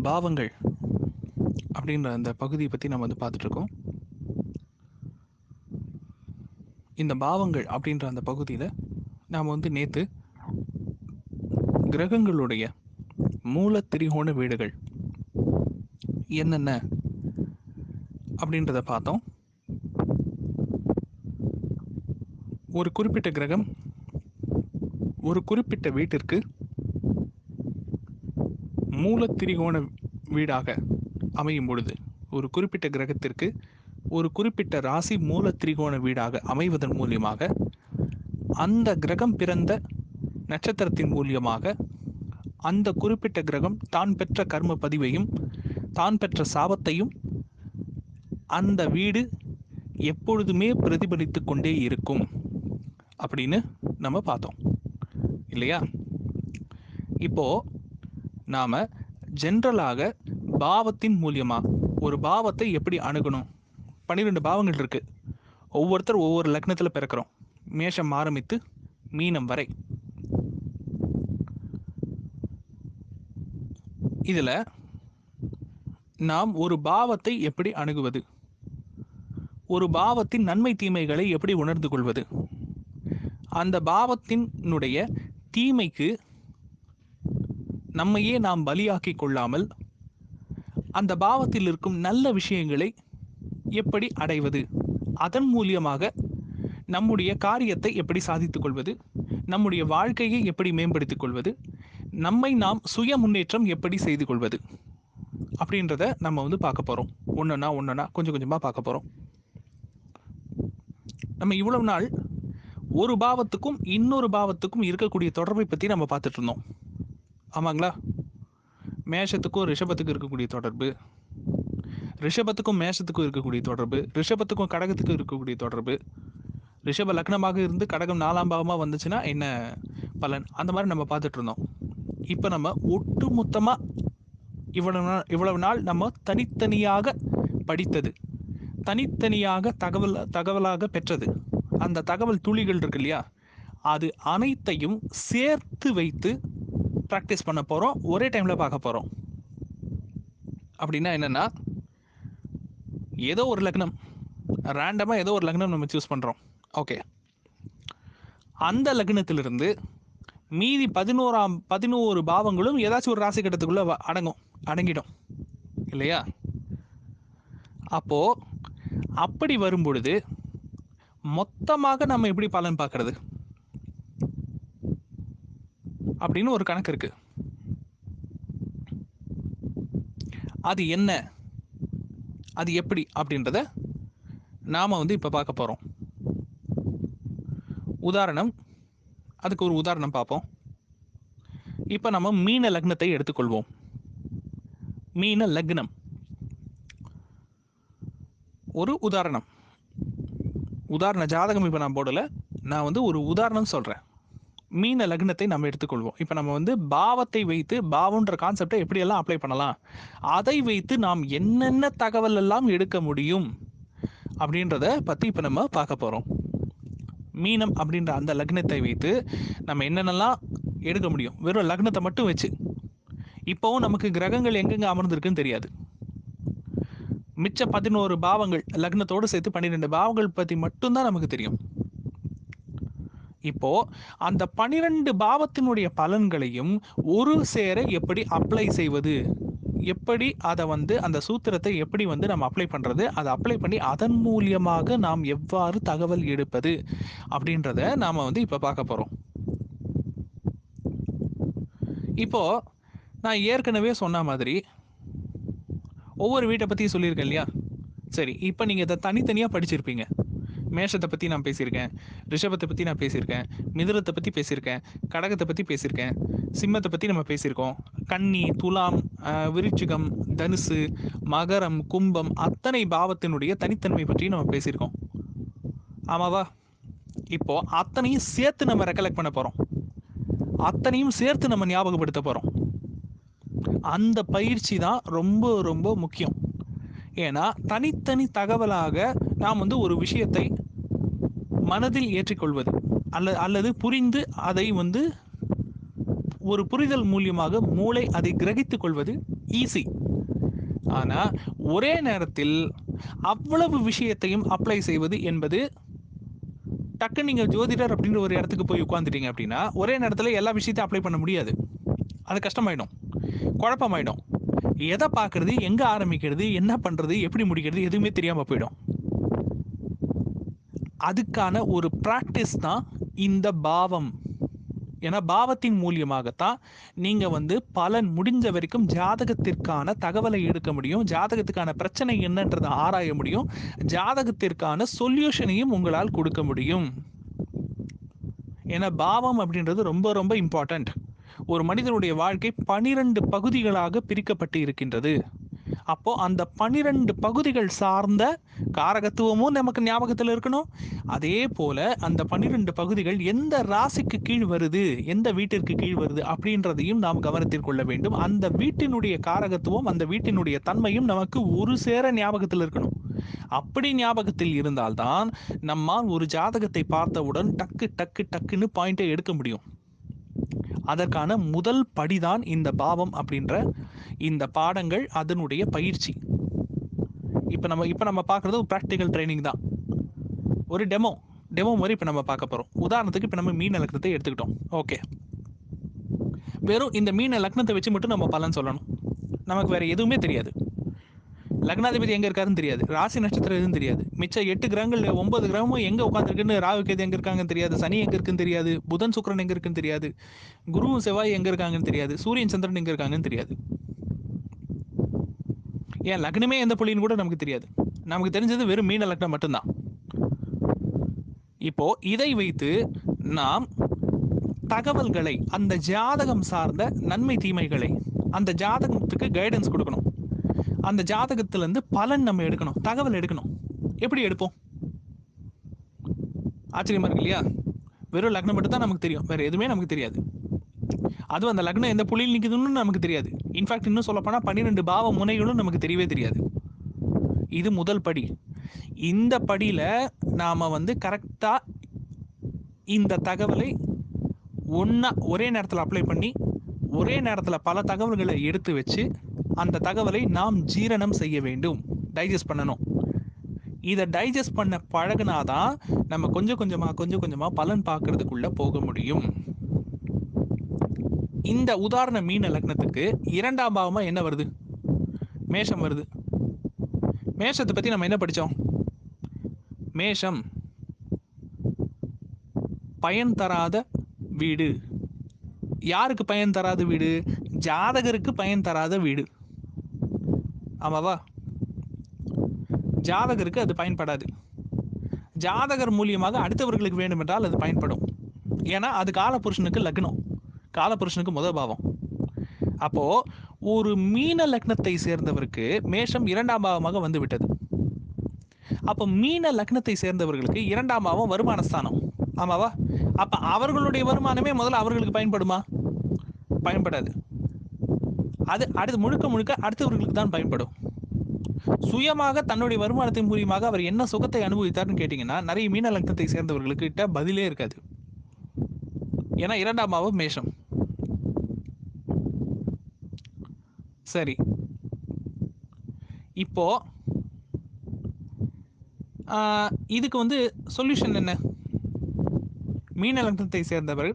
பாவங்கள் அப்படின்ற அந்த பகுதியை பற்றி நம்ம வந்து பார்த்துட்ருக்கோம். இந்த பாவங்கள் அப்படின்ற அந்த பகுதியில் நாம் வந்து நேற்று கிரகங்களுடைய மூல திரிகோண வீடுகள் என்னென்ன அப்படின்றத பார்த்தோம். ஒரு குறிப்பிட்ட கிரகம் ஒரு குறிப்பிட்ட வீட்டிற்கு மூல திரிகோண வீடாக அமையும் பொழுது, ஒரு குறிப்பிட்ட கிரகத்திற்கு ஒரு குறிப்பிட்ட ராசி மூல திரிகோண வீடாக அமைவதன் மூலியமாக அந்த கிரகம் பிறந்த நட்சத்திரத்தின் மூலியமாக அந்த குறிப்பிட்ட கிரகம் தான் பெற்ற கர்ம பதிவையும் தான் பெற்ற சாபத்தையும் அந்த வீடு எப்பொழுதுமே பிரதிபலித்து கொண்டே இருக்கும் அப்படின்னு நம்ம பார்த்தோம் இல்லையா? இப்போ நாம ஜென்ரலாக பாவத்தின் மூலியமா ஒரு பாவத்தை எப்படி அணுகணும்? 12 பாவங்கள் இருக்கு. ஒவ்வொருத்தர் ஒவ்வொரு லக்னத்தில் பிறக்கிறோம். மேஷம் ஆரம்பித்து மீனம் வரை. இதுல நாம் ஒரு பாவத்தை எப்படி அணுகுவது? ஒரு பாவத்தின் நன்மை தீமைகளை எப்படி உணர்ந்து கொள்வது? அந்த பாவத்தினுடைய தீமைக்கு நம்மையே நாம் பலியாக்கி கொள்ளாமல் அந்த பாவத்தில் இருக்கும் நல்ல விஷயங்களை எப்படி அடைவது? அதன் மூலியமாக நம்முடைய காரியத்தை எப்படி சாதித்துக் கொள்வது? நம்முடைய வாழ்க்கையை எப்படி மேம்படுத்திக் கொள்வது? நம்மை நாம் சுய முன்னேற்றம் எப்படி செய்து கொள்வது? அப்படின்றத நம்ம வந்து பார்க்க போகிறோம். ஒன்றுனா கொஞ்சம் கொஞ்சமாக பார்க்க போகிறோம். நம்ம இவ்வளவு நாள் ஒரு பாவத்துக்கும் இன்னொரு பாவத்துக்கும் இருக்கக்கூடிய தொடர்பை பற்றி நம்ம பார்த்துட்டு இருந்தோம். ஆமாங்களா? மேஷத்துக்கும் ரிஷபத்துக்கும் இருக்கக்கூடிய தொடர்பு, ரிஷபத்துக்கும் மேஷத்துக்கும் இருக்கக்கூடிய தொடர்பு, ரிஷபத்துக்கும் கடகத்துக்கும் இருக்கக்கூடிய தொடர்பு, ரிஷப லக்னமாக இருந்து கடகம் 4ஆம் பாவமாக வந்துச்சுன்னா என்ன பலன், அந்த மாதிரி நம்ம பார்த்துட்டு இருந்தோம். இப்போ நம்ம ஒட்டு மொத்தமாக இவ்வளவு நாள் நம்ம தனித்தனியாக படித்தது, தனித்தனியாக தகவலாக பெற்றது, அந்த தகவல் துளிகள் இருக்கு இல்லையா, அது அனைத்தையும் சேர்த்து வைத்து ப்ராக்டிஸ் பண்ண போகிறோம். ஒரே டைமில் பார்க்க போகிறோம். அப்படின்னா என்னென்னா, ஏதோ ஒரு லக்னம், ரேண்டமாக ஏதோ ஒரு லக்னம் நம்ம சூஸ் பண்ணுறோம். ஓகே, அந்த லக்னத்திலிருந்து மீதி 11 பாவங்களும் ஏதாச்சும் ஒரு ராசி கட்டத்துக்குள்ளே அடங்கிடும் இல்லையா? அப்போது அப்படி வரும் பொழுது மொத்தமாக நம்ம எப்படி பலன் பார்க்கறது அப்படின்னு ஒரு கணக்கு இருக்கு. அது என்ன, அது எப்படி அப்படின்றத நாம வந்து இப்போ பார்க்க போகிறோம். உதாரணம், அதுக்கு ஒரு உதாரணம் பார்ப்போம். இப்போ நம்ம மீன லக்னத்தை எடுத்துக்கொள்வோம். மீன லக்னம் ஒரு உதாரணம். உதாரண ஜாதகம் இப்போ நான் போடலை, நான் வந்து ஒரு உதாரணம் சொல்கிறேன். மீன லக்னத்தை நம்ம எடுத்துக்கொள்வோம். இப்போ நம்ம வந்து பாவத்தை வைத்து, பாவம்ன்ற கான்செப்டை எப்படியெல்லாம் அப்ளை பண்ணலாம், அதை வைத்து நாம் என்னென்ன தகவல் எல்லாம் எடுக்க முடியும் அப்படின்றத பற்றி இப்போ நம்ம பார்க்க போகிறோம். மீனம் அப்படின்ற அந்த லக்னத்தை வைத்து நம்ம என்னென்னலாம் எடுக்க முடியும், வெறும் லக்னத்தை மட்டும் வச்சு. இப்போவும் நமக்கு கிரகங்கள் எங்கெங்கே அமர்ந்திருக்குன்னு தெரியாது. மிச்ச 11 பாவங்கள் லக்னத்தோடு சேர்த்து 12 பாவங்கள் பற்றி மட்டும்தான் நமக்கு தெரியும். இப்போ அந்த 12 பாவத்தினுடைய பலன்களையும் ஒரு சேர எப்படி அப்ளை செய்வது, எப்படி அதை வந்து அந்த சூத்திரத்தை எப்படி வந்து நம்ம அப்ளை பண்ணுறது, அதை அப்ளை பண்ணி அதன் மூலியமாக நாம் எவ்வாறு தகவல் எடுப்பது அப்படின்றத நாம் வந்து இப்போ பார்க்க போகிறோம். இப்போது நான் ஏற்கனவே சொன்ன மாதிரி ஒவ்வொரு வீட்டை பற்றி சொல்லியிருக்கேன் இல்லையா? சரி, இப்போ நீங்கள் இதை தனித்தனியாக படிச்சிருப்பீங்க. மேஷத்தை பற்றி நான் பேசியிருக்கேன், ரிஷபத்தை பற்றி நான் பேசியிருக்கேன், மிதுனத்தை பற்றி பேசியிருக்கேன், கடகத்தை பற்றி பேசியிருக்கேன், சிம்மத்தை பற்றி நம்ம பேசியிருக்கோம், கன்னி, துலாம், விருச்சிகம், தனுசு, மகரம், கும்பம், அத்தனை பாவத்தினுடைய தனித்தன்மை பற்றி நம்ம பேசியிருக்கோம். ஆமாவா? இப்போ அத்தனையும் சேர்த்து நம்ம ரெக்கலெக்ட் பண்ண போகிறோம், அத்தனையும் சேர்த்து நம்ம ஞாபகப்படுத்த போகிறோம். அந்த பயிற்சி தான் ரொம்ப ரொம்ப முக்கியம். ஏன்னா தனித்தனி தகவலாக நாம் வந்து ஒரு விஷயத்தை மனதில் ஏற்றிக்கொள்வது அல்லது புரிந்து அதை வந்து ஒரு புரிதல் மூலியமாக மூளை அதை கிரகித்துக் கொள்வது ஈஸி. ஆனா ஒரே நேரத்தில் அவ்வளவு விஷயத்தையும் அப்ளை செய்வது என்பது, டக்கு நீங்க ஜோதிடர் அப்படின்ற ஒரு இடத்துக்கு போய் உட்கார்ந்துட்டீங்க அப்படின்னா ஒரே நேரத்தில் எல்லா விஷயத்தையும் அப்ளை பண்ண முடியாது. அது கஷ்டமாயிடும், குழப்பமாயிடும். எதை பார்க்கறது, எங்க ஆரம்பிக்கிறது, என்ன பண்றது, எப்படி முடிக்கிறது எதுவுமே தெரியாம போயிடும். அதுக்கான ஒரு பிராக்டிஸ் தான் இந்த பாவம். ஏன்னா பாவத்தின் மூலியமாகத்தான் நீங்க வந்து பலன் முடிஞ்ச வரைக்கும் ஜாதகத்திற்கான தகவலை எடுக்க முடியும், ஜாதகத்துக்கான பிரச்சனை என்னன்றதை ஆராய முடியும், ஜாதகத்திற்கான சொல்யூஷனையும் உங்களால் கொடுக்க முடியும். ஏன்னா பாவம் அப்படின்றது ரொம்ப ரொம்ப இம்பார்ட்டன்ட். ஒரு மனிதனுடைய வாழ்க்கை 12 பகுதிகளாக பிரிக்கப்பட்டு இருக்கின்றது. அப்போ அந்த 12 பகுதிகள் சார்ந்த காரகத்துவமும் நமக்கு ஞாபகத்தில் இருக்கணும். அதே போல அந்த 12 பகுதிகள் எந்த ராசிக்கு கீழ் வருது, எந்த வீட்டிற்கு கீழ் வருது அப்படின்றதையும் நாம் கவனத்தில் கொள்ள வேண்டும். அந்த வீட்டினுடைய காரகத்துவம், அந்த வீட்டினுடைய தன்மையும் நமக்கு ஒரு சேர ஞாபகத்தில் இருக்கணும். அப்படி ஞாபகத்தில் இருந்தால்தான் நம்மால் ஒரு ஜாதகத்தை பார்த்தவுடன் டக்கு டக்கு டக்குன்னு பாயிண்டை எடுக்க முடியும். அதற்கான முதல் படிதான் இந்த பாவம் அப்படின்ற இந்த பாடங்கள், அதனுடைய பயிற்சி. இப்போ நம்ம பார்க்குறது ஒரு ப்ராக்டிக்கல் ட்ரைனிங் தான், ஒரு டெமோ மாதிரி இப்போ நம்ம பார்க்க போகிறோம். உதாரணத்துக்கு இப்போ நம்ம மீன லக்னத்தை எடுத்துக்கிட்டோம். ஓகே, வெறும் இந்த மீன லக்னத்தை வச்சு மட்டும் நம்ம பலன் சொல்லணும். நமக்கு வேற எதுவுமே தெரியாது. லக்னாதிபதி எங்க இருக்காருன்னு தெரியாது, ராசி நட்சத்திரம் எதுவும் தெரியாது, மிச்சம் 8 கிரகங்கள் 9 கிரகமும் எங்க உட்காந்துருக்குன்னு, ராகு கேது எங்க இருக்காங்கன்னு தெரியாது, சனி எங்க இருக்குன்னு தெரியாது, புதன் சுக்கிரன் எங்க இருக்குன்னு தெரியாது, குருவும் செவ்வாய் எங்க இருக்காங்கன்னு தெரியாது, சூரியன் சந்திரன் எங்க இருக்காங்கன்னு தெரியாது. ஏன் லக்னமே எந்த புள்ளின்னு கூட நமக்கு தெரியாது. நமக்கு தெரிஞ்சது வெறும் மீன லக்னம் மட்டும்தான். இப்போ இதை வைத்து நாம் தகவல்களை, அந்த ஜாதகம் சார்ந்த நன்மை தீமைகளை, அந்த ஜாதகத்துக்கு கைடன்ஸ் கொடுக்கணும். அந்த ஜாதகத்திலிருந்து பலன் நம்ம எடுக்கணும், தகவல் எடுக்கணும். எப்படி எடுப்போம்? ஆச்சரியமா இருக்கு இல்லையா? வெறும் லக்னம் மட்டும் தான் நமக்கு தெரியும், வேற எதுவுமே நமக்கு தெரியாது. அதுவும் அந்த லக்னம் எந்த புள்ளியில் நிற்குதுன்னு நமக்கு தெரியாது. இன்ஃபேக்ட் இன்னும் சொல்லப்போனால் 12 பாவ முனைகளும் நமக்கு தெரியவே தெரியாது. இது முதல் படி. இந்த படியில நாம வந்து கரெக்டா இந்த தகவலை ஒரே நேரத்தில் அப்ளை பண்ணி, ஒரே நேரத்தில் பல தகவல்களை எடுத்து வச்சு அந்த தகவலை நாம் ஜீரணம் செய்ய வேண்டும், டைஜஸ்ட் பண்ணணும். இதை டைஜஸ்ட் பண்ண பழகினாதான் நம்ம கொஞ்சம் கொஞ்சமா பலன் பார்க்கறதுக்குள்ள போக முடியும். இந்த உதாரண மீன லக்னத்துக்கு 2ஆம் பாவமா என்ன வருது? மேஷம் வருது. மேஷத்தை பத்தி நம்ம என்ன படிச்சோம்? மேஷம் பயன் தராத வீடு. யாருக்கு பயன் தராத வீடு? ஜாதகருக்கு பயன் தராத வீடு. ஆமாவா? ஜாதகருக்கு அது பயன்படாது. ஜாதகர் மூலியமாக அடுத்தவர்களுக்கு வேண்டும் என்றால் அது பயன்படும். ஏன்னா அது காலபுருஷனுக்கு லக்னம், காலபுருஷனுக்கு முதல் பாவம். அப்போ ஒரு மீன லக்னத்தை சேர்ந்தவருக்கு மேஷம் 2ஆம் பாவமாக வந்து விட்டது. அப்போ மீன லக்னத்தை சேர்ந்தவர்களுக்கு 2ஆம் பாவம் வருமான ஸ்தானம். ஆமாவா? அப்ப அவர்களுடைய வருமானமே முதல்ல அவர்களுக்கு பயன்படுமா? பயன்படாது. அது அடுத்து முழுக்க அடுத்தவர்களுக்கு தான் பயன்படும். சுயமாக தன்னுடைய வருமானத்தின் மூலியமாக அவர் என்ன சுகத்தை அனுபவித்தார்னு கேட்டீங்கன்னா நிறைய மீன லக்னத்தை சேர்ந்தவர்களுக்கு கிட்ட பதிலே இருக்காது. ஏன்னா 2ஆம் பாவம் மேஷம். சரி, இப்போ இதுக்கு வந்து சொல்யூஷன் என்ன? மீன லக்னத்தை சேர்ந்தவர்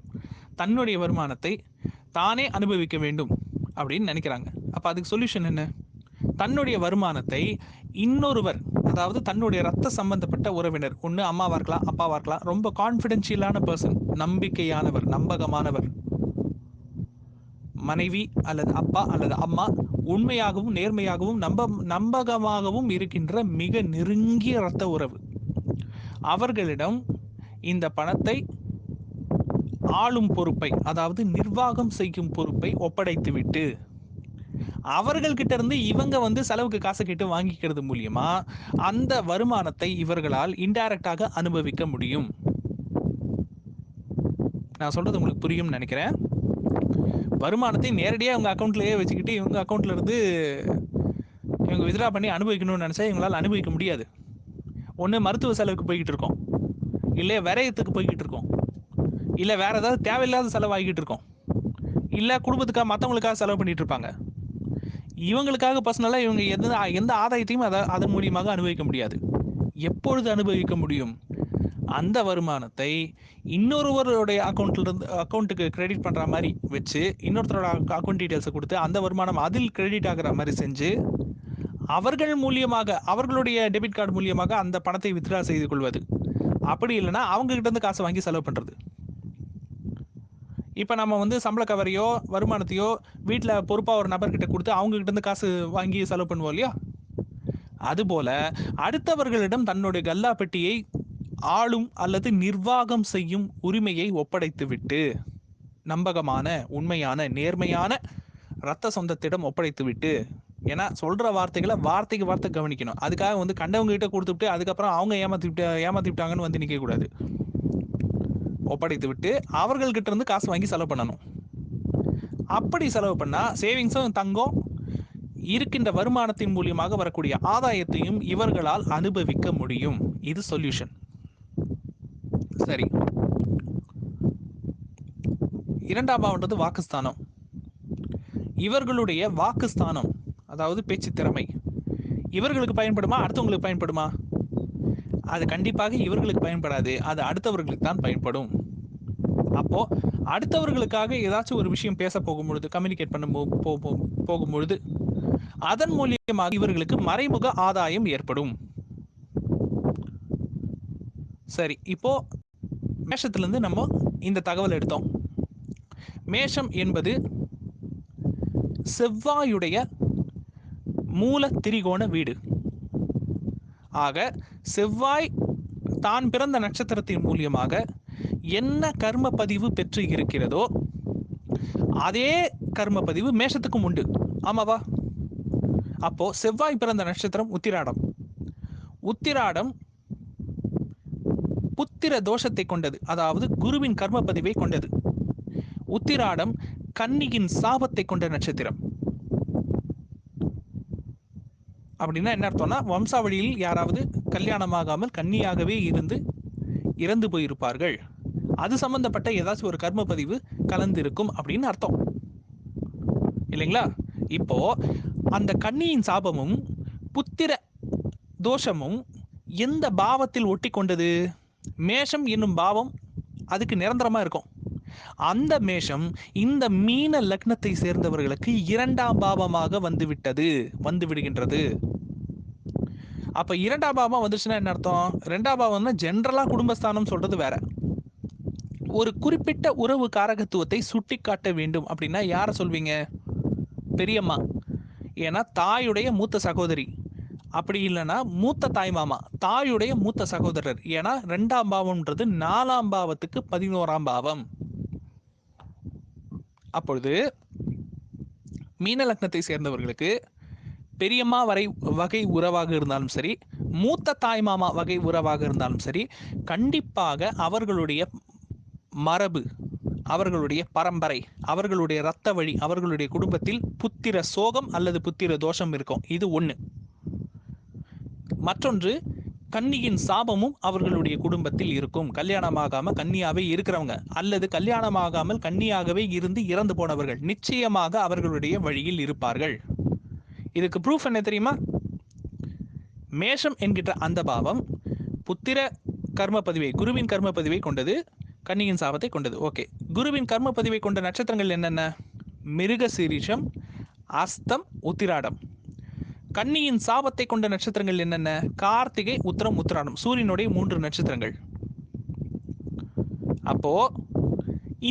தன்னுடைய வருமானத்தை தானே அனுபவிக்க வேண்டும் அப்படின்னு நினைக்கிறாங்க. அப்ப அதுக்கு சொல்யூஷன் என்ன? தன்னுடைய வருமானத்தை இன்னொருவர், அதாவது தன்னுடைய ரத்த சம்பந்தப்பட்ட உறவினர், ஒன்று அம்மாவா இருக்கலாம், அப்பாவா இருக்கலாம், ரொம்ப கான்ஃபிடென்ஷியலான பர்சன், நம்பிக்கையானவர், நம்பகமானவர், மனைவி அல்லது அப்பா அல்லது அம்மா, உண்மையாகவும் நேர்மையாகவும் நம்பகமாகவும் இருக்கின்ற மிக நெருங்கிய இரத்த உறவு, அவர்களிடம் இந்த பணத்தை ஆளும் பொறுப்பை, அதாவது நிர்வாகம் செய்யும் பொறுப்பை ஒப்படைத்துவிட்டு அவர்கள்கிட்ட இருந்து இவங்க வந்து செலவுக்கு காசை கேட்டு வாங்கிக்கிறது மூலியமா அந்த வருமானத்தை இவர்களால் இன்டைரக்டாக அனுபவிக்க முடியும். நான் சொல்றது உங்களுக்கு புரியும் நினைக்கிறேன். வருமானத்தை நேரடியாக உங்க அக்கௌண்ட்லயே வச்சுக்கிட்டு இவங்க அக்கௌண்ட்ல இருந்து இவங்க வித்ரா பண்ணி அனுபவிக்கணும்னு நினைச்சா இவங்களால் அனுபவிக்க முடியாது. ஒன்று மருத்துவ செலவுக்கு போய்கிட்டு இருக்கோம், இல்லை விரயத்துக்கு போய்கிட்டு இருக்கோம், இல்லை வேற ஏதாவது தேவையில்லாத செலவாகிக்கிட்டு இருக்கோம், இல்லை குடும்பத்துக்காக மற்றவங்களுக்காக செலவு பண்ணிட்டு இருப்பாங்க. இவங்களுக்காக பர்சனலாக இவங்க எந்த ஆதாயத்தையும் அதன் மூலியமாக அனுபவிக்க முடியாது. எப்பொழுது அனுபவிக்க முடியும்? அந்த வருமானத்தை இன்னொருவருடைய அக்கௌண்ட்டுக்கு கிரெடிட் பண்ணுற மாதிரி வச்சு, இன்னொருத்தரோட அக்கௌண்ட் டீட்டெயில்ஸை கொடுத்து அந்த வருமானம் அதில் கிரெடிட் ஆகிற மாதிரி செஞ்சு, அவர்கள் மூலியமாக அவர்களுடைய டெபிட் கார்டு மூலியமாக அந்த பணத்தை வித்ட்ரா செய்து கொள்வது. அப்படி இல்லைன்னா அவங்க கிட்ட இருந்து காசை வாங்கி செலவு பண்ணுறது. இப்போ நம்ம சம்பள கவரையோ வருமானத்தையோ வீட்டில் பொறுப்பாக ஒரு நபர்கிட்ட கொடுத்து அவங்க கிட்ட இருந்து காசு வாங்கி செலவு பண்ணுவோம் இல்லையா? அதுபோல அடுத்தவர்களிடம் தன்னுடைய கல்லா பெட்டியை ஆளும் அல்லது நிர்வாகம் செய்யும் உரிமையை ஒப்படைத்துவிட்டு, நம்பகமான உண்மையான நேர்மையான இரத்த சொந்தத்திடம் ஒப்படைத்துவிட்டு, ஏன்னா சொல்ற வார்த்தைகளை வார்த்தைக்கு வார்த்தை கவனிக்கணும். அதுக்காக கண்டவங்க கிட்ட கொடுத்துட்டு அதுக்கப்புறம் அவங்க ஏமாத்திவிட்டாங்கன்னு நிற்க கூடாது. ஒப்படைத்து விட்டு அவர்கள்கிட்ட இருந்து காசு வாங்கி செலவு பண்ணணும். அப்படி செலவு பண்ணா சேவிங்ஸும் தங்கம், இருக்கின்ற வருமானத்தின் மூலியமாக வரக்கூடிய ஆதாயத்தையும் இவர்களால் அனுபவிக்க முடியும். இது சொல்யூஷன். சரி, இரண்டாம் பாவம்ன்றது வாக்குஸ்தானம். இவர்களுடைய வாக்குஸ்தானம், அதாவது பேச்சு திறமை, இவர்களுக்கு பயன்படுமா அடுத்தவங்களுக்கு பயன்படுமா? அது கண்டிப்பாக இவர்களுக்கு பயன்படாது. அது அடுத்தவர்களுக்கு தான் பயன்படும். அப்போ அடுத்தவர்களுக்காக ஏதாச்சும் ஒரு விஷயம் பேச போகும்பொழுது, கம்யூனிகேட் பண்ண போகும்பொழுது அதன் மூலியமாக இவர்களுக்கு மறைமுக ஆதாயம் ஏற்படும். சரி, இப்போ மேஷத்திலிருந்து நம்ம இந்த தகவல் எடுத்தோம். மேஷம் என்பது செவ்வாயுடைய மூல திரிகோண வீடு. ஆக செவ்வாய் தான் பிறந்த நட்சத்திரத்தின் மூலியமாக என்ன கர்ம பதிவு பெற்று இருக்கிறதோ அதே கர்ம பதிவு மேஷத்துக்கும் உண்டு. ஆமாவா? அப்போ செவ்வாய் பிறந்த நட்சத்திரம் உத்திராடம். உத்திராடம் புத்திர தோஷத்தை கொண்டது, அதாவது குருவின் கர்ம பதிவை கொண்டது. உத்திராடம் கன்னியின் சாபத்தை கொண்ட நட்சத்திரம். அப்படின்னா என்ன அர்த்தம்னா, வம்சாவளியில் யாராவது கல்யாணமாகாமல் கன்னியாகவே இருந்து இறந்து போயிருப்பார்கள், அது சம்பந்தப்பட்ட ஏதாச்சும் ஒரு கர்ம பதிவு கலந்து இருக்கும் அப்படின்னு அர்த்தம் இல்லைங்களா? இப்போ அந்த கன்னியின் சாபமும் புத்திர தோஷமும் எந்த பாவத்தில் ஒட்டி கொண்டது? மேஷம் என்னும் பாவம் அதுக்கு நிரந்தரமா இருக்கும். அந்த மேஷம் இந்த மீன லக்னத்தை சேர்ந்தவர்களுக்கு 2ஆம் பாவமாக வந்து விடுகின்றது. அப்ப 2ஆம் பாவம் வந்துச்சுன்னா என்ன அர்த்தம்? 2ஆம் பாவம்னா ஜென்ரலா குடும்பஸ்தானம் சொல்றது வேற. ஒரு குறிப்பிட்ட உறவு காரகத்துவத்தை சுட்டி காட்ட வேண்டும் அப்படின்னா யாரை சொல்வீங்க? பெரியம்மா. ஏன்னா தாயுடைய மூத்த சகோதரி. அப்படி இல்லைன்னா மூத்த தாய் மாமா, தாயுடைய மூத்த சகோதரர். ஏன்னா 2ஆம் பாவம்ன்றது 4ஆம் பாவத்துக்கு 11ஆம் பாவம். அப்பொழுது மீன லக்னத்தை சேர்ந்தவர்களுக்கு பெரியம்மா வகை உறவாக இருந்தாலும் சரி, மூத்த தாய் மாமா வகை உறவாக இருந்தாலும் சரி, கண்டிப்பாக அவர்களுடைய மரபு, அவர்களுடைய பரம்பரை, அவர்களுடைய இரத்த வழி, அவர்களுடைய குடும்பத்தில் புத்திர சோகம் அல்லது புத்திர தோஷம் இருக்கும். இது ஒன்று. மற்றொன்று, கன்னியின் சாபமும் அவர்களுடைய குடும்பத்தில் இருக்கும். கல்யாணமாகாம கன்னியாவே இருக்கிறவங்க அல்லது கல்யாணமாகாமல் கன்னியாகவே இருந்து இறந்து போனவர்கள் நிச்சயமாக அவர்களுடைய வழியில் இருப்பார்கள். இதுக்கு ப்ரூஃப் என்ன தெரியுமா? மேஷம் என்கின்ற அந்த பாவம் புத்திர கர்ம பதிவை, குருவின் கர்ம பதிவை கொண்டது, கன்னியின் சாபத்தை கொண்டது. ஓகே, குருவின் கர்ம பதிவை கொண்ட நட்சத்திரங்கள் என்னென்ன? மிருகசீரிஷம், அஸ்தம், உத்திராடம். கன்னியின் சாபத்தை கொண்ட நட்சத்திரங்கள் என்னென்ன? கார்த்திகை, உத்திரம், உத்திராடம். சூரியனுடைய 3 நட்சத்திரங்கள். அப்போ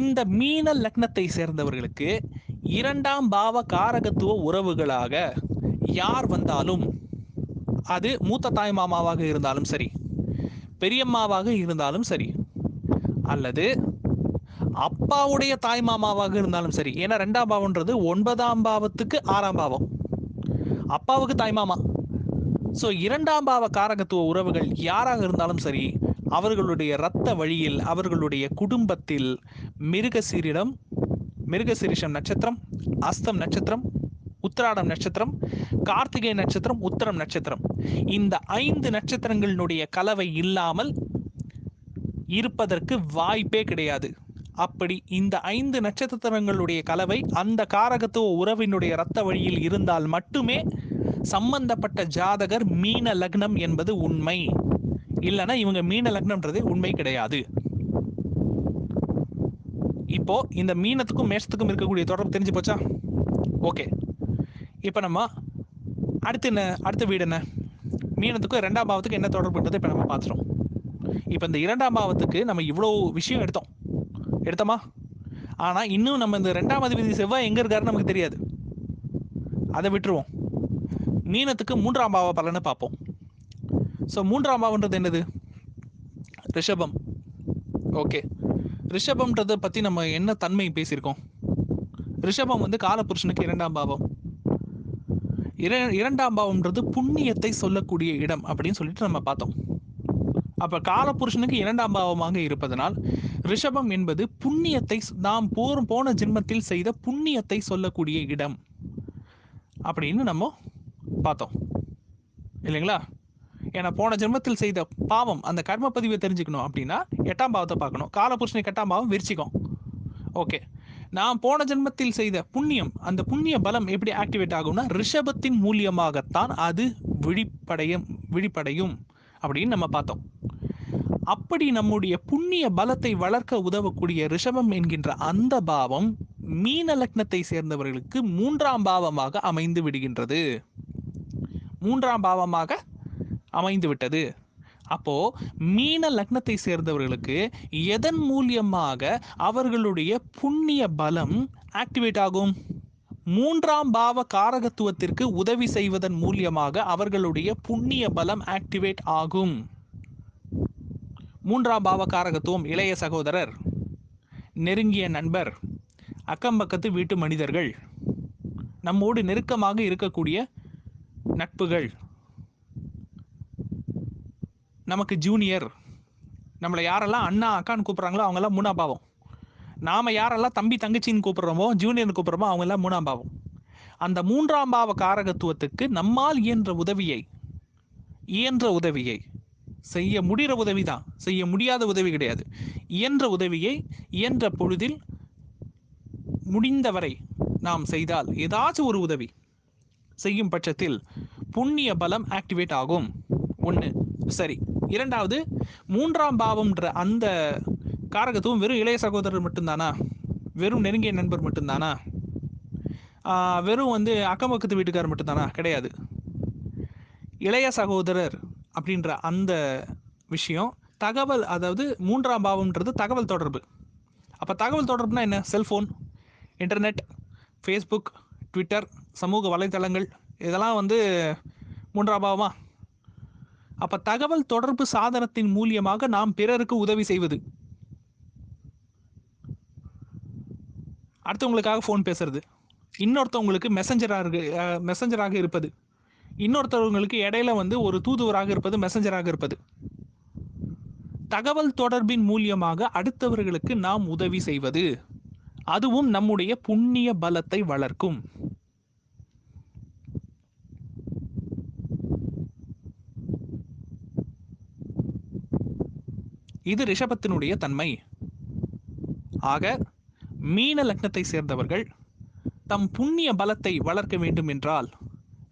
இந்த மீன லக்னத்தை சேர்ந்தவர்களுக்கு 2ஆம் பாவ காரகத்துவ உறவுகளாக யார் வந்தாலும், அது மூத்த தாய் மாமாவாக இருந்தாலும் சரி, பெரியம்மாவாக இருந்தாலும் சரி, அல்லது அப்பாவுடைய தாய் மாமாவாக இருந்தாலும் சரி. ஏன்னா 2ஆம் பாவம்ன்றது 9ஆம் பாவத்துக்கு 6ஆம் பாவம், அப்பாவுக்கு தாய் மாமா. ஸோ 2ஆம் பாவ காரகத்துவ உறவுகள் யாராக இருந்தாலும் சரி, அவர்களுடைய இரத்த வழியில், அவர்களுடைய குடும்பத்தில் மிருகசீரிஷம் நட்சத்திரம், அஸ்தம் நட்சத்திரம், உத்திராடம் நட்சத்திரம், கார்த்திகை நட்சத்திரம், உத்திரம் நட்சத்திரம், இந்த 5 நட்சத்திரங்களினுடைய கலவை இல்லாமல் இருப்பதற்கு வாய்ப்பே கிடையாது. அப்படி இந்த 5 நட்சத்திரங்களுடைய கலவை அந்த காரகத்துவ உறவினுடைய இரத்த வழியில் இருந்தால் மட்டுமே சம்பந்தப்பட்ட ஜாதகர் மீன லக்னம் என்பது உண்மை. இல்லைன்னா இவங்க மீன லக்னம்ன்றது உண்மை கிடையாது. இப்போ இந்த மீனத்துக்கும் மேஷத்துக்கும் இருக்கக்கூடிய தொடர்பு தெரிஞ்சு போச்சா? ஓகே, இப்போ நம்ம அடுத்த வீடு என்ன? மீனத்துக்கும் 2ஆம் பாவத்துக்கு என்ன தொடர்புன்றது இப்போ நம்ம பார்த்துட்டோம். இப்போ இந்த 2ஆம் பாவத்துக்கு நம்ம இவ்வளோ விஷயம் எடுத்தோமா? ஆனால் இன்னும் நம்ம இந்த 2ஆம் அதிபதி செவ்வாய் எங்கே இருக்காருன்னு நமக்கு தெரியாது. அதை விட்டுருவோம். மீனத்துக்கு 3ஆம் பாவ பலனை பார்ப்போம். ஸோ 3ஆம் பாவன்றது என்னது? ரிஷபம். ஓகே, ரிஷபம்ன்றதை பற்றி நம்ம என்ன தன்மை பேசியிருக்கோம்? ரிஷபம் வந்து காலபுருஷனுக்கு 2ஆம் பாவம். 2ஆம் பாவம்ன்றது புண்ணியத்தை சொல்லக்கூடிய இடம் அப்படின்னு சொல்லிட்டு நம்ம பார்த்தோம். அப்போ காலபுருஷனுக்கு 2ஆம் பாவமாக இருப்பதனால் ரிஷபம் என்பது புண்ணியத்தை, நாம் போன ஜென்மத்தில் செய்த புண்ணியத்தை சொல்லக்கூடிய இடம் அப்படின்னு நம்ம பார்த்தோம் இல்லைங்களா? ஏன்னா போன ஜென்மத்தில் செய்த பாவம், அந்த கர்ம பதிவை தெரிஞ்சுக்கணும் அப்படின்னா 8ஆம் பாவத்தை பார்க்கணும். காலபுருஷனுக்கு 8ஆம் பாவம் விருச்சிகம். ஓகே, நாம் போன ஜென்மத்தில் செய்த புண்ணியம், அந்த புண்ணிய பலம் எப்படி ஆக்டிவேட் ஆகும்னா ரிஷபத்தின் மூலியமாகத்தான் அது விழிப்படையும் அப்படின்னு நம்ம பார்த்தோம். அப்படி நம்முடைய புண்ணிய பலத்தை வளர்க்க உதவக்கூடிய ரிஷபம் என்கின்ற அந்த பாவம் மீன லக்னத்தை சேர்ந்தவர்களுக்கு 3ஆம் பாவமாக அமைந்து விடுகின்றது. 3ஆம் பாவமாக அமைந்து விட்டது. அப்போ மீன லக்னத்தை சேர்ந்தவர்களுக்கு எதன் மூலியமாக அவர்களுடைய புண்ணிய பலம் ஆக்டிவேட் ஆகும்? 3ஆம் பாவ காரகத்துவத்திற்கு உதவி செய்வதன் மூலியமாக அவர்களுடைய புண்ணிய பலம் ஆக்டிவேட் ஆகும். 3ஆம் பாவ காரகத்துவம் இளைய சகோதரர், நெருங்கிய நண்பர், அக்கம்பக்கத்து வீட்டு மனிதர்கள், நம்மோடு நெருக்கமாக இருக்கக்கூடிய நட்புகள், நமக்கு ஜூனியர், நம்மளை யாரெல்லாம் அண்ணா அக்கான்னு கூப்பிட்றாங்களோ அவங்கெல்லாம் 3ஆம் பாவம். நாம் யாரெல்லாம் தம்பி தங்கச்சின்னு கூப்பிட்றோமோ, ஜூனியர்னு கூப்பிட்றோமோ அவங்கெல்லாம் 3ஆம் பாவம். அந்த 3ஆம் பாவ காரகத்துவத்துக்கு நம்மால் இயன்ற உதவியை செய்ய முடிகிற உதவி தான், செய்ய முடியாத உதவி கிடையாது. இயன்ற பொழுதில் முடிந்தவரை நாம் செய்தால், ஏதாச்சும் ஒரு உதவி செய்யும் பட்சத்தில் புண்ணிய பலம் ஆக்டிவேட் ஆகும். 1. சரி. 2வது, 3ஆம் பாவம்ன்ற அந்த காரகத்துவம் வெறும் இளைய சகோதரர் மட்டும்தானா? வெறும் நெருங்கிய நண்பர் மட்டும்தானா? வெறும் அக்கம் பக்கத்து வீட்டுக்காரர் மட்டும்தானா? கிடையாது. இளைய சகோதரர் அப்படின்ற அந்த விஷயம் தகவல், அதாவது 3ஆம் பாவம்ன்றது தகவல் தொடர்பு. அப்போ தகவல் தொடர்புனா என்ன? செல்ஃபோன், இன்டர்நெட், ஃபேஸ்புக், ட்விட்டர், சமூக வலைத்தளங்கள், இதெல்லாம் 3ஆம் பாவமா? அப்போ தகவல் தொடர்பு சாதனத்தின் மூலியமாக நாம் பிறருக்கு உதவி செய்வது, அடுத்தவங்களுக்காக ஃபோன் பேசுறது, இன்னொருத்தவங்களுக்கு மெசஞ்சராக இருப்பது, இன்னொருத்தவங்களுக்கு இடையில ஒரு தூதுவராக இருப்பது, மெசஞ்சராக இருப்பது, தகவல் தொடர்பின் மூலியமாக அடுத்தவர்களுக்கு நாம் உதவி செய்வது, அதுவும் நம்முடைய புண்ணிய பலத்தை வளர்க்கும். இது ரிஷபத்தினுடைய தன்மை. ஆக மீன லக்னத்தை சேர்ந்தவர்கள் தம் புண்ணிய பலத்தை வளர்க்க வேண்டும் என்றால்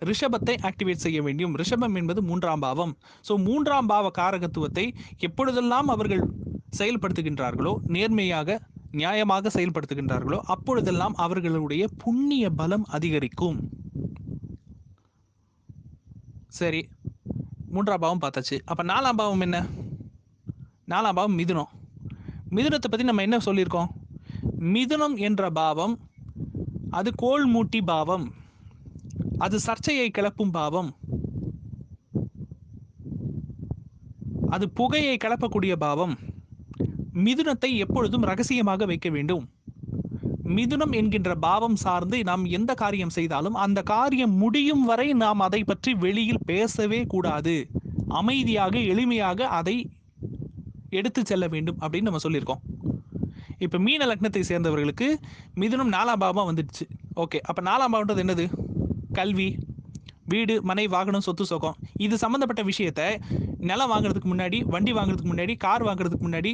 ரிஷபத்தை ஆக்டிவேட் செய்ய வேண்டும். ரிஷபம் என்பது 3ஆம் பாவம். ஸோ 3ஆம் பாவ காரகத்துவத்தை எப்பொழுதெல்லாம் அவர்கள் செயல்படுத்துகின்றார்களோ, நேர்மையாக நியாயமாக செயல்படுத்துகின்றார்களோ, அப்பொழுதெல்லாம் அவர்களுடைய புண்ணிய பலம் அதிகரிக்கும். சரி, 3ஆம் பாவம் பார்த்தாச்சு. அப்போ 4ஆம் பாவம் என்ன? 4ஆம் பாவம் மிதுனம். மிதுனத்தை பற்றி நம்ம என்ன சொல்லியிருக்கோம்? மிதுனம் என்ற பாவம் அது கோள் மூட்டி பாவம், அது சர்ச்சையை கிளப்பும் பாவம், அது புகையை கிளப்பக்கூடிய பாவம். மிதுனத்தை எப்பொழுதும் ரகசியமாக வைக்க வேண்டும். மிதுனம் என்கின்ற பாவம் சார்ந்து நாம் எந்த காரியம் செய்தாலும் அந்த காரியம் முடியும் வரை நாம் அதை பற்றி வெளியில் பேசவே கூடாது. அமைதியாக எளிமையாக அதை எடுத்து செல்ல வேண்டும் அப்படின்னு நம்ம சொல்லியிருக்கோம். இப்போ மீன லக்னத்தை சேர்ந்தவர்களுக்கு மிதுனம் 4ஆம் பாவமாக வந்துடுச்சு. ஓகே, அப்போ 4ஆம் பாவம்ன்றது என்னது? கல்வி, வீடு, மனை, வாகனம், சொத்து, சுகம், இது சம்மந்தப்பட்ட விஷயத்த நிலம் வாங்குறதுக்கு முன்னாடி, வண்டி வாங்குறதுக்கு முன்னாடி, கார் வாங்குறதுக்கு முன்னாடி,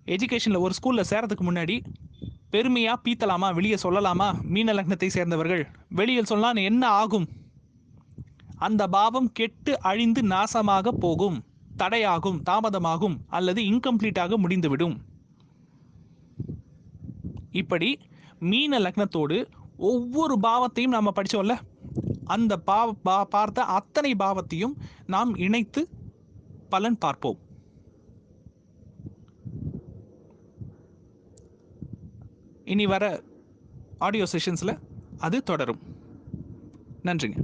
எஜுகேஷனில் ஒரு ஸ்கூலில் சேரத்துக்கு முன்னாடி பெருமையாக பீத்தலாமா, வெளியே சொல்லலாமா, மீன லக்னத்தை சேர்ந்தவர்கள் வெளியில் சொன்னால் என்ன ஆகும்? அந்த பாவம் கெட்டு அழிந்து நாசமாக போகும், தடையாகும், தாமதமாகும், அல்லது இன்கம்ப்ளீட்டாக முடிந்துவிடும். இப்படி மீன லக்னத்தோடு ஒவ்வொரு பாவத்தையும் நாம் படித்தோம்ல, அந்த பார்த்த அத்தனை பாவத்தையும் நாம் இணைத்து பலன் பார்ப்போம். இனி வர ஆடியோ செஷன்ஸில் அது தொடரும். நன்றிங்க.